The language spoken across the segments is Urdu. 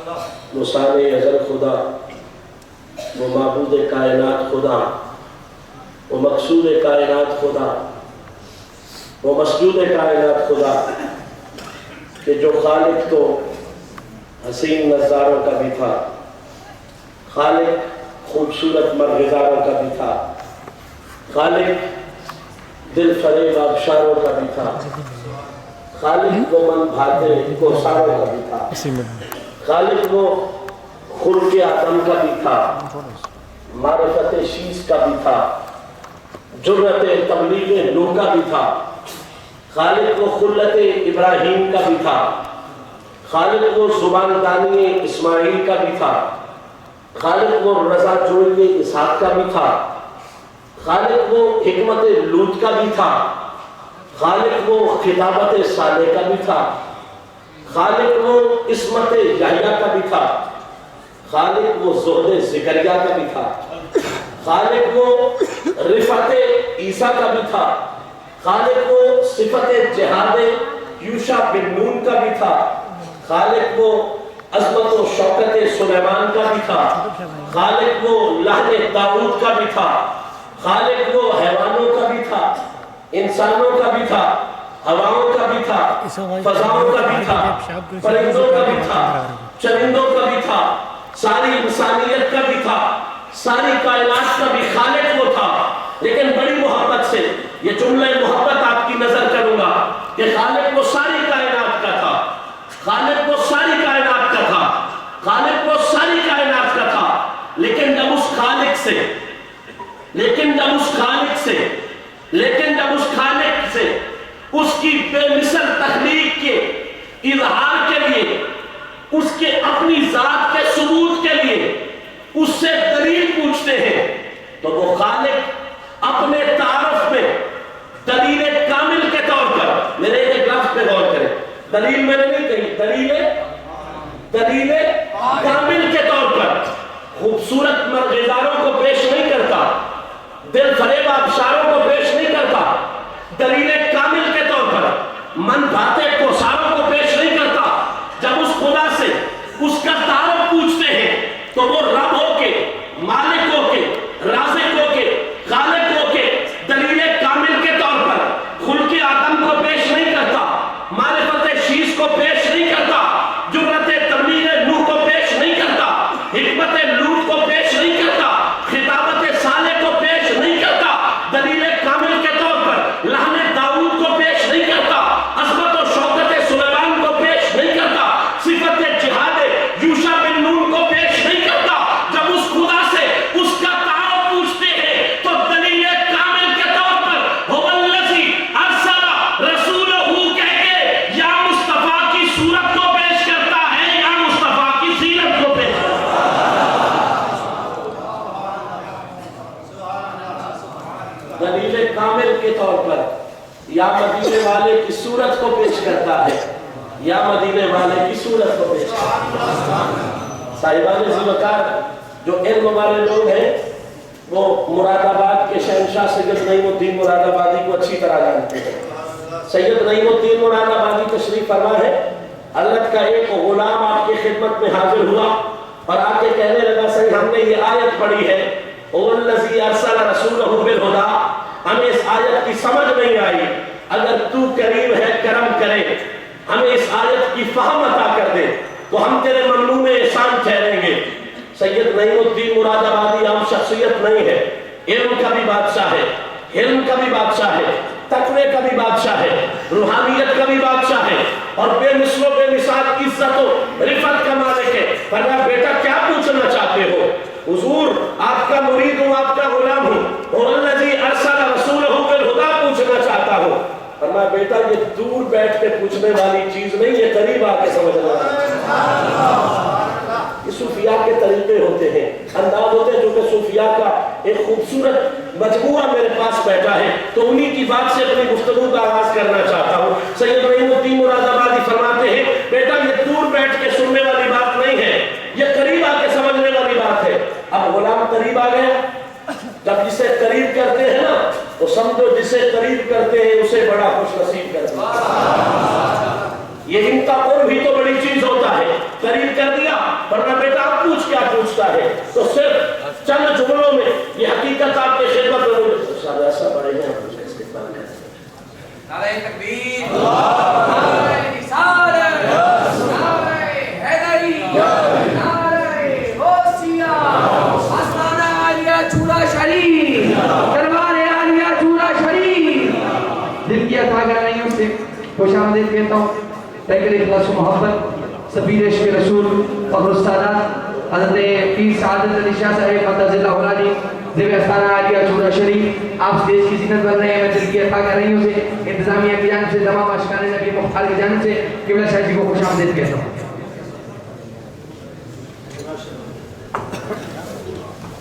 وہ سارے ازل خدا، وہ معبود کائنات خدا، وہ مقصود کائنات خدا، وہ مسجود کائنات خدا، کہ جو خالق تو حسین نظاروں کا بھی تھا، خالق خوبصورت مرغزاروں کا بھی تھا، خالق دل فریب آبشاروں کا بھی تھا، خالق وہ من بھاتے کوثاروں کا بھی تھا، خالق وہ خلق آدم کا بھی تھا، معرفت شیز کا بھی تھا، جرأت تبلیغ نور کا بھی تھا، خالق وہ خلت ابراہیم کا بھی تھا، خالق وہ زبان دانی اسماعیل کا بھی تھا، خالق وہ رضا جوئی اسحاق کا بھی تھا، خالق وہ حکمت لوط کا بھی تھا، خالق وہ خطابت صالح کا بھی تھا، خالق وہ عصمت یحییٰ کا بھی تھا، خالق وہ زہد زکریا کا بھی تھا، خالق وہ رفعت عیسیٰ کا بھی تھا، خالق وہ صفت جہاد یوشع بن نون کا بھی تھا، خالق وہ عظمت و شوکت سلیمان کا بھی تھا، خالق وہ لحن داؤد کا بھی تھا، خالق وہ حیوانوں کا بھی تھا، انسانوں کا بھی تھا، ہواؤں کا بھی تھا، فضاؤں کا بھی تھا، پرندوں کا بھی تھا، چرندوں کا بھی تھا، ساری انسانیت کا بھی تھا، ساری کائنات کا بھی خالق وہ تھا۔ لیکن بڑی محبت سے یہ جملہ محبت آپ کی نظر کروں گا کہ خالق وہ ساری کائنات کا تھا، خالق وہ ساری کائنات کا تھا، خالق وہ ساری کائنات کا تھا، لیکن جب اس خالق سے اس کی بے مثل تخلیق کے اظہار کے لیے، اس کے اپنی ذات کے ثبوت کے لیے اس سے دلیل پوچھتے ہیں، تو وہ خالق اپنے تعارف میں دلیل کامل کے طور پر، میرے ایک لفظ پہ غور کریں، دلیل میں نے نہیں کہی، دلیل کامل کے طور پر خوبصورت مرغزاروں کو پیش نہیں کرتا، دل فریب آبشاروں کو پیش نہیں کرتا، دلیل کامل کے طور پر من بھاتے کوثاروں کو پیش نہیں کرتا۔ جب اس خدا سے اس کا تعارف پوچھتے ہیں تو وہ رب ہو کے، مالک ہو کے، رازق ہو کے، خالق ہو کے دلیل کامل کے طور پر خلق آدم کو پیش نہیں کرتا، معرفت شیز کو پیش نہیں کرتا، جرأت تبلیغ نوح کو پیش نہیں کرتا، حکمت لوط کو پیش نہیں کرتا، خطابت صالح کو پیش نہیں کرتا، دلیل کامل کے طور پر لحن داؤد کو پیش نہیں کرتا، عظمت و شوکت سلیمان کو پیش نہیں کرتا، صفت جہاد یوشع بن نون کو پیش نہیں کرتا۔ جب اس خدا سے اس کا تعارف پوچھتے ہیں تو دلیل کامل کے طور پر هو الذی ارسل رسولہ کہہ کے یا مصطفیٰ کی صورت کو پیش کرتا ہے یا مصطفیٰ کی سیرت کو پیش کرتا ہے۔ دلیل کامل کے طور پر یا مدینے والے کی صورت کو پیش کرتا ہے یا مدینے والے کی صورت کو پیش کرتا ہے۔ صاحبان ذوالوقار جو علم والے لوگ ہیں وہ مراد آباد کے شہنشاہ سید نعیم الدین مراد آبادی کو اچھی طرح جانتے ہیں۔ سید نعیم الدین مراد آبادی تشریف فرما ہے، اللہ کا ایک غلام آپ کی خدمت میں حاضر ہوا اور آ کے کہنے لگا صحیح ہم نے یہ آیت پڑھی ہے هو الذی ارسل رسولہ بالہدی، ہمیں اس آیت کی سمجھ نہیں آئی، اگر تو کریم ہے کرم کرے ہمیں اس آیت کی فہم عطا کر دے تو ہم تیرے ممنون احسان ٹھہریں گے۔ سید نعیم الدین مراد آبادی عام شخصیت نہیں ہے، علم کا بھی بادشاہ ہے، علم کا بھی بادشاہ ہے، تقوی کا بھی بادشاہ ہے، روحانیت کا بھی بادشاہ ہے اور بے مثل و بے مثال عزت و رفعت کا مالک ہے۔ فرمایا بیٹا کیا پوچھنا چاہتے ہو؟ حضور آپ کا مرید ہوں، آپ کا غلام ہوں، هو الذی ارسل رسولہ بالہدی پوچھنا چاہتا ہوں۔ فرمایا بیٹا یہ دور بیٹھ کے پوچھنے والی چیز نہیں، یہ قریب آ کے سمجھنا ہے۔ یہ صوفیاء کے طریقے ہوتے ہیں، انداز ہوتے ہیں، جو کہ صوفیاء کا ایک خوبصورت مجموعہ میرے پاس بیٹھا ہے تو انہی کی بات سے اپنی گفتگو کا آغاز کرنا چاہتا ہوں۔ سید نعیم الدین مراد آبادی فرماتے ہیں بیٹا یہ دور بیٹھ کے سننے والی بات نہیں ہے، یہ قریب آ کے سمجھنے والی بات ہے۔ اب غلام قریب آ گیا، جب جسے قریب کرتے ہیں نا تو سمجھو جسے قریب کرتے ہیں اسے بڑا خوش نصیب کرتے ہیں۔ یہ ان کا قرب ہی تو بڑی چیز ہوتا ہے، قریب کر دیا فرمایا بیٹا آپ پوچھ کیا پوچھتا ہے؟ تو صرف چند جملوں میں یہ حقیقت آپ کے خدمت میں مجھے شاید ایسا پڑھے ہیں آپ مجھے استقبال کرتے ہیں۔ نعرہ تکبیر، نعرہ رسالت، نعرہ حیدری، نعرہ غوثیہ، آستانہ عالیہ چورا شریف، دربار عالیہ چورا شریف۔ دل کی عطا گرانیوں سے خوش آمدید کہتا ہوں۔ تحقیق اخلاص و محبت، سفیر عشق رسول، فخر السادات حضرت پیر سعادت علی شاہ صاحب قدس اللہ علیہ زیب آستانہ عالیہ چورا شریف، آپ اسٹیج کی زینت بن رہے ہیں۔ میں دل کی عطا گرانیوں سے، انتظامیہ کی جانب سے، تمام عاشقان نبی مختار کی جانب سے قبلہ شاہ جی کو خوش آمدید کہتا ہوں۔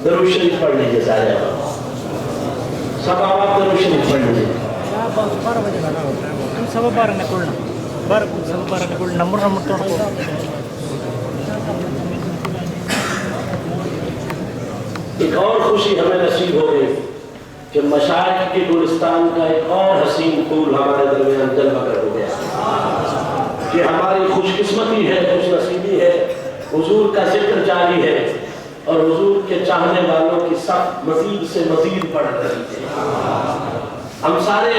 درود شریف پڑھ لیجیے سارے آپ، سب آپ درود شریف پڑھ لیجیے۔ سب بار نکلنا نمبر توڑ ایک اور خوشی ہمیں نصیب ہو گئی کہ مشائخ کے گلستان کا ایک اور حسین پھول ہمارے درمیان جلوہ گر ہو گیا۔ یہ ہماری خوش قسمتی ہے، خوش نصیبی ہے، حضور کا ذکر جاری ہے اور حضور کے چاہنے والوں کی صف مزید سے مزید بڑھ رہی ہے۔ ہم سارے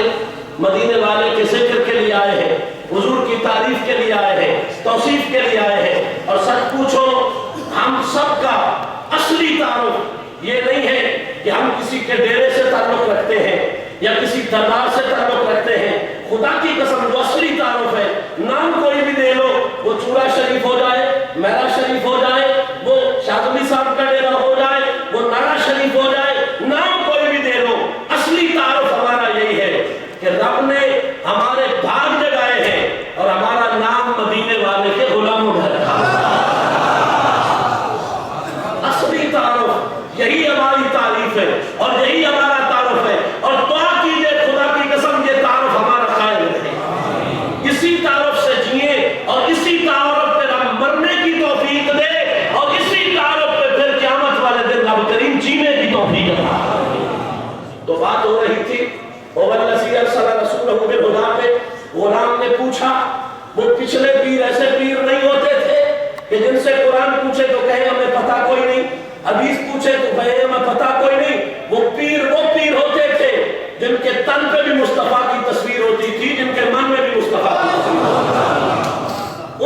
مدینے والے کے ذکر کے لیے آئے ہیں، حضور کی تعریف کے لیے آئے ہیں، توصیف کے لیے آئے ہیں، اور سچ پوچھو ہم سب کا اصلی تعارف یہ نہیں ہے کہ ہم کسی کے ڈیرے سے تعلق رکھتے ہیں یا کسی دربار سے تعلق رکھتے ہیں۔ خدا کی قسم وہ اصلی تعارف ہے، نام کوئی بھی دے لو، وہ چورا شریف ہو جائے، میرا شریف ہو جائے، وہ شاذلی صاحب کا ڈیرا ہو جائے، وہ نارا شریف ہو جائے، نام کوئی بھی دے لو، اصلی تعارف ہمارا یہی ہے کہ رب نے ہمارے بھاگ جگائے ہیں اور ہمارا نام مدینے والے کے غلاموں میں رکھا۔ اصلی تعارف یہی ہماری تعریف ہے اور یہی ہمارا تعارف ہے، اور دعا کیجئے خدا کی قسم یہ تعارف ہمارا قائم رہے۔ اسی تعارف سے جیئے اور اسی تعارف پہ رب مرنے کی توفیق دے اور اسی تعارف پہ پھر قیامت والے دن رب کریم جینے کی توفیق دے۔ تو بات ہو رہی تھی وَالَّذِي أَرْسَلَ رَسُولَهُ بِالْهُدَىٰ پہ غلام نے پوچھا، وہ پچھلے پیر ایسے پیر نہیں ہوتے تھے کہ جن سے قرآن پوچھے تو کہے ہمیں پتہ کوئی نہیں، حدیث پوچھے تو کہے ہمیں پتہ کوئی نہیں۔ وہ پیر ہوتے تھے جن کے تن پہ بھی مصطفیٰ کی تصویر ہوتی تھی، جن کے من میں بھی مصطفیٰ کی تصویر ہوتی تھی۔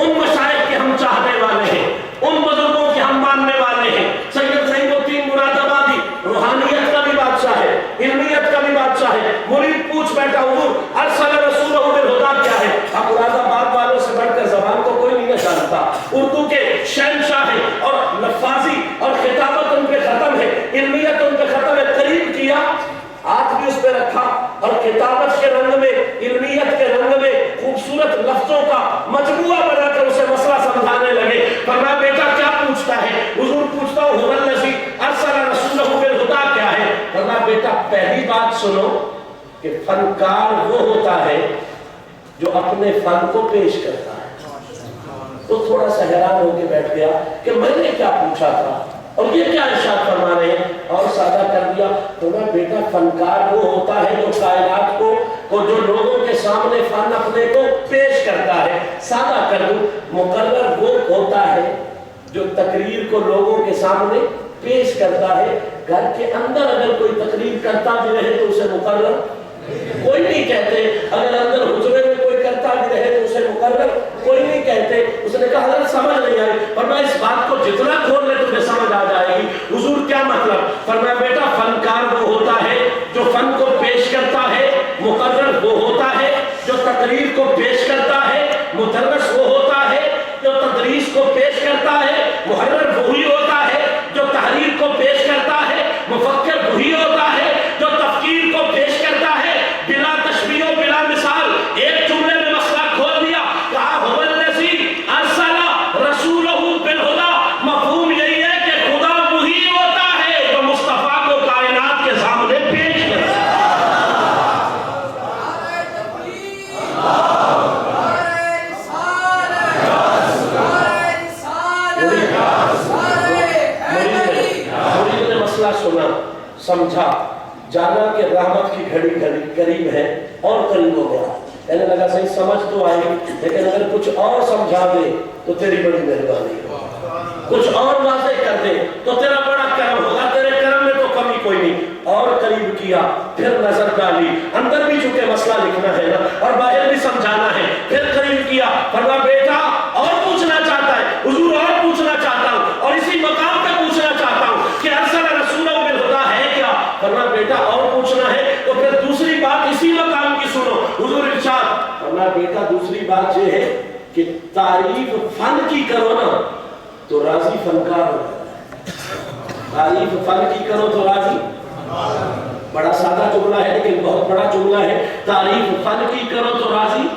ان مشائخ کے ہم چاہنے والے ہیں، ان بزرگوں کے ہم ماننے والے ہیں۔ سید زین الدین مراد آبادی روحانیت کا بھی بادشاہ ہے، علمیت کا بھی بادشاہ ہے۔ مرید پوچھ بیٹھا حضور ارسل رسولہ بالہدیٰ کیا ہے؟ اب مراد آباد والوں سے بڑھ کر زبان کو کوئی نہیں جانتا۔ اردو کے شہنشاہ ہیں اور لفاظی اور خطابت ان پہ ختم ہے، علمیت ان پہ ختم ہے۔ قریب کیا، ہاتھ بھی اس پہ رکھا اور کتابت کے رنگ میں، علمیت کے رنگ میں خوبصورت لفظوں کا مجموعہ بنا کر اسے مسئلہ سمجھانے لگے۔ فرمایا بیٹا کیا پوچھتا ہے؟ حضور پوچھتا ہوں هو الذی ارسل رسولہ بالہدیٰ کیا ہے؟ فرمایا بیٹا پہلی بات سنو کہ فنکار وہ ہوتا ہے جو اپنے فن کو پیش کرتا ہے۔ تو تھوڑا سا حیران ہو کے بیٹھ گیا کہ میں نے کیا پوچھا تھا اور یہ کیا ارشاد فرما رہے ہیں، اور سادہ کر دیا۔ تو میں بیٹا فنکار وہ ہوتا ہے جو کائنات کو جو لوگوں کے سامنے فن اپنے کو پیش کرتا ہے۔ سادہ کر دوں، مقرر وہ ہوتا ہے جو تقریر کو لوگوں کے سامنے پیش کرتا ہے۔ گھر کے اندر اگر کوئی تقریر کرتا بھی رہے تو اسے مقرر کوئی نہیں کہتے، اگر اندر حجرے میں کوئی کرتا بھی رہے تو اسے مقرر کوئی نہیں کہتے۔ اس نے کہا حضرت سمجھ نہیں آئی، فرمایا اس بات کو جتنا کھول لے تمہیں سمجھ آ جائے گی۔ حضور کیا مطلب؟ فرمایا بیٹا فنکار وہ ہوتا ہے جو فن کو پیش کرتا ہے، مقرر وہ ہوتا ہے جو تقریر کو پیش کرتا ہے، مدرس وہ ہوتا ہے جو تدریس کو پیش کرتا ہے، محرر وہی ہوتا ہے جو تحریر کو پیش کرتا ہے، مفکر وہی ہوتا ہے جو تفکیر کو پیش کرتا ہے۔ بلا تشبیہ و بلا مثال ایک جملے میں مسئلہ کھول دیا، کہا هو الذی ارسل رسولہ بالہدیٰ۔ مفہوم یہی ہے کہ خدا وہی ہوتا ہے جو مصطفیٰ کو کائنات کے سامنے پیش کرتا ہے۔ مرید نے مسئلہ سنا، سمجھا، جانا کہ رحمت کی گھڑی قریب ہے اور قریب ہو گیا۔ کہنے لگا صحیح سمجھ تو آئی لیکن اگر کچھ اور سمجھا دے تو تیری بڑی مہربانی ہے۔ کچھ اور واضح کر دے تو تیرا بڑا کرم ہوگا، تیرے کرم میں تو کمی کوئی نہیں۔ اور قریب کیا، پھر نظر ڈالی، اندر بھی چونکہ مسئلہ لکھنا ہے نا اور باہر بھی سمجھانا ہے، پھر قریب کیا، فرمایا بیٹا اور پوچھنا چاہتا ہے حضور، اور پوچھنا چاہتا ہوں، اور اسی مقام پہ پوچھنا چاہتا ہوں کہ ارسل رسولہ بالہدیٰ ہے کیا؟ فرمایا بیٹا اور پوچھنا ہے تو پھر دوسری بات اسی مقام کی سنو۔ حضور ارشاد فرمایا بیٹا دوسری بات یہ ہے کہ تعریف فن کی کرو نا تو راضی فنکار ہو جاتا ہے، تعریف فن کی کرو تو راضی۔ بڑا سادہ جملہ ہے لیکن بہت بڑا جملہ ہے، تعریف فن کی کرو تو راضی۔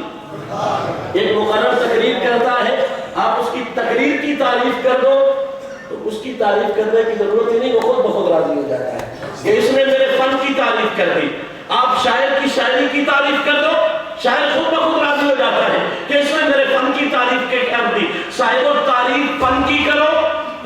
ایک مقرر تقریر کرتا ہے، آپ اس کی تقریر کی تعریف کر دو تو اس کی تعریف کرنے کی ضرورت ہی نہیں، وہ خود بخود راضی ہو جاتا ہے کہ اس نے میرے فن کی تعریف کر دی۔ آپ شاعر کی شاعری کی تعریف کر دو، شاعر خود بخود راضی ہو جاتا ہے کہ اس نے میرے فن کی تعریف کر دی۔ صاحب تعریف فن کی کرو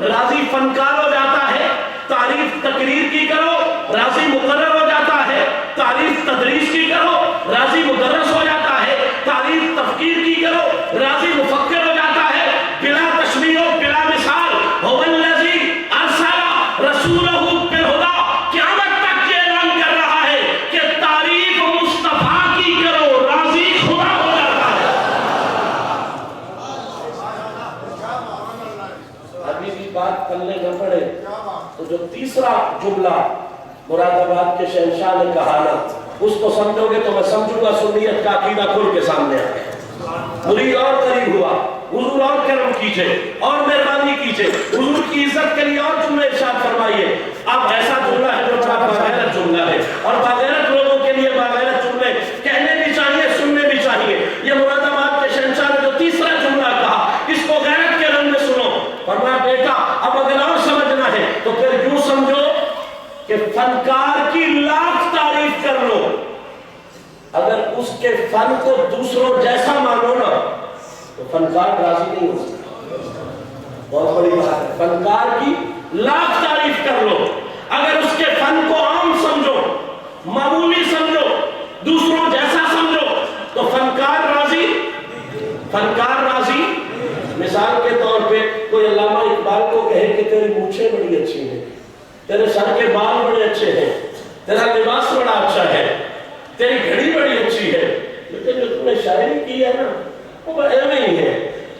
راضی فنکار ہو جاتا ہے، تعریف تقریر کی کرو راضی مقرر ہو جاتا ہے، تعریف تدریس کی کرو راضی مدرس ہو جاتا ہے، تعریف تفکیر کی کرو راضی مفکر ہو جاتا ہے۔ بلا تشبیہ و بلا مثال هو الذی ارسل رسولہ بالہدیٰ، قیامت تک یہ اعلان کر رہا ہے کہ تعریف مصطفیٰ کی کرو راضی خدا ہو جاتا ہے۔ ابھی بھی بات پلے نہ پڑے تو جو تیسرا جملہ مراد آباد کے شہنشاہ نے کہا نا اس کو سمجھو گے تو میں سمجھوں گا سنیت کا عقیدہ کھل کے سامنے آ گیا۔ مرید اور قریب ہوا، حضور اور کرم کیجئے اور مہربانی کیجئے، حضور کی عزت کے لیے اور جملے ارشاد فرمائیے۔ اب ایسا جملہ ہے جو بڑا باغیرت جملہ ہے، اور باغیرت لوگوں کے لیے باغیرت جملے کہنے بھی چاہیے سننے بھی چاہیے۔ یہ مراد آباد کے شہنشاہ نے جو تیسرا جملہ کہا اس کو غیرت کے رنگ میں سنو۔ فرمایا بیٹا اب اگر اور سمجھنا ہے تو پھر یوں سمجھو کہ فنکار کی لاکھ تعریف کر لو، اگر اس کے فن کو دوسروں جیسا مانو نا تو فنکار راضی نہیں ہو سکتا۔ بہت بڑی بات ہے، فنکار کی لاکھ تعریف کر لو، اگر اس کے فن کو عام سمجھو، معمولی سمجھو، دوسروں جیسا سمجھو تو فنکار راضی، فنکار راضی۔ مثال کے طور پہ کوئی علامہ اقبال کو کہے کہ تیری مونچھیں بڑی اچھی ہیں، تیرے سر کے بال بڑے اچھے ہیں، تیرا لباس بڑا اچھا ہے، تیری گھڑی بڑی اچھی ہے، لیکن جو تم نے شاعری کی ہے نا وہ ایویں ہی ہے۔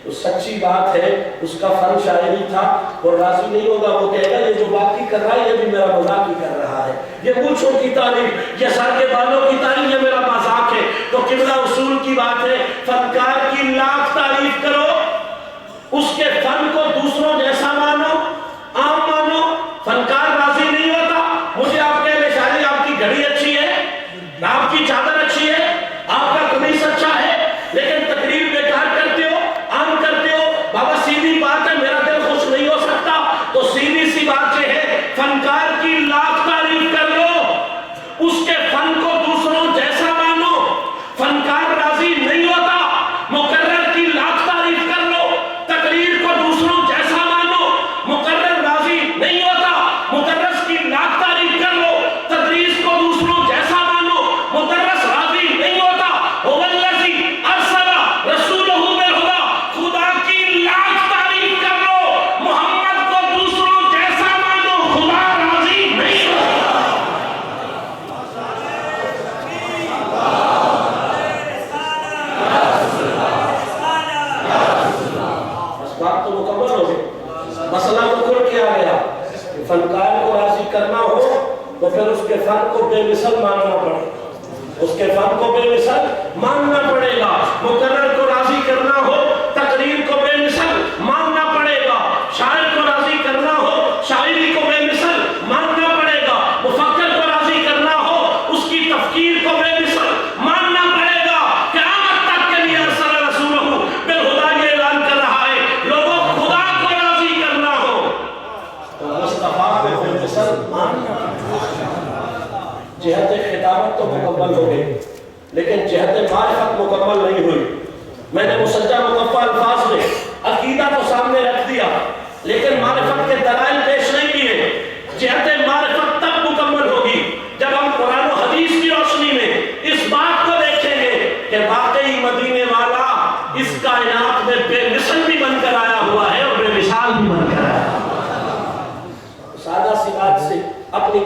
تو سچی بات ہے اس کا فن شاعری تھا، وہ راضی نہیں ہوگا، وہ کہے گا یہ جو باقی کر رہا ہے یہ بھی میرا مذاق ہی کر رہا ہے، یہ مونچھوں کی تعریف، یہ سر کے بالوں کی تعریف، یہ میرا مذاق ہے۔ تو قبلہ اصول کی بات ہے، فنکار کی لاکھ تعریف کرو، اس کے فن کو دوسروں جیسا مانو، عام مانو، فنکار راضی نہیں ہوتا۔ مجھے آپ کے لئے شاعری آپ کی گھڑی اچھی ہے، آپ کی چادر اچھی ہے، آپ کا قمیص اچھا ہے، لیکن تقریر بیکار کرتے ہو، عام کرتے ہو، بابا سیدھی بات ہے میرا دل خوش نہیں ہو سکتا، تو سیدھی سی بات یہ ہے فنکار کی لاکھ تعریف کر لو، اس کے فن کو دوسروں جیسا مانو، فنکار راضی نہیں ہوتا۔ مقرر کی لاکھ تعریف کر لو، تقریر کو دوسروں جیسا مانو، مقرر راضی نہیں ہوتا۔ مدرس کی لاکھ تعریف کر لو، تدریس کو دوسروں جیسا مانو، مدرس راضی نہیں ہوتا۔ هو الذی ارسل رسولہ بالہدیٰ، خدا کی لاکھ تعریف کر لو، محمد کو دوسروں جیسا مانو، خدا راضی نہیں ہوتا۔ بس بات تو مکمل ہو گئی، مسئلہ تو کھل کے آ گیا کہ فنکار کو راضی کرنا ہو تو پھر اس کے فن کو بے مثل ماننا پڑے گا، اس کے فن کو بے مثل ماننا پڑے گا۔ مقرر کو راضی کرنا ہو، تقریر کو بے مثل ماننا پڑے گا۔ شاعر کو راضی کرنا ہو، شاعری کو بے مثل ماننا پڑے گا۔ مفکر کو راضی کرنا ہو، اس کی تفکیر کو بے مثل ماننا پڑے گا۔ قیامت تک کے لیے ارسل رسولہ بالہدیٰ یہ اعلان کر رہا ہے، لوگوں خدا کو راضی کرنا ہو تو مصطفیٰ کو بے مثل ماننا پڑے گا۔ جہت خطابت تو مکمل ہو گئی لیکن جہت معرفت مکمل نہیں ہوئی۔ میں نے مسجع مقفع الفاظ میں عقیدہ تو سامنے رکھ دیا لیکن معرفت کے دلائل پیش نہیں کیے۔ جہت معرفت تب مکمل ہوگی جب ہم قرآن و حدیث کی روشنی میں اس بات کو دیکھیں گے کہ واقعی مدینے والا اس کائنات میں بے مثل بھی بن کر آیا ہوا ہے اور بے مثال بھی بن کر آیا ہے۔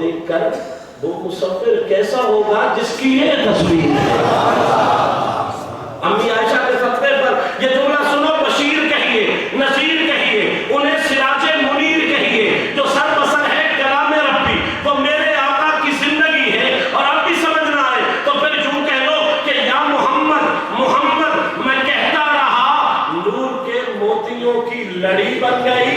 دیکھ کر وہ مصور کیسا ہوگا جس کی یہ تصویر ہے. امی عائشہ کے خطبے پر یہ جملہ سنو، بشیر کہیے، نذیر کہیے، انہیں سراج منیر کہیے، جو سر بسر ہے کلام ربی، وہ میرے آقا کی زندگی ہے. اور اب بھی سمجھ نہ آئے تو پھر یوں کہہ لو کہ یا محمد محمد میں کہتا رہا، نور کے موتیوں کی لڑی بن گئی.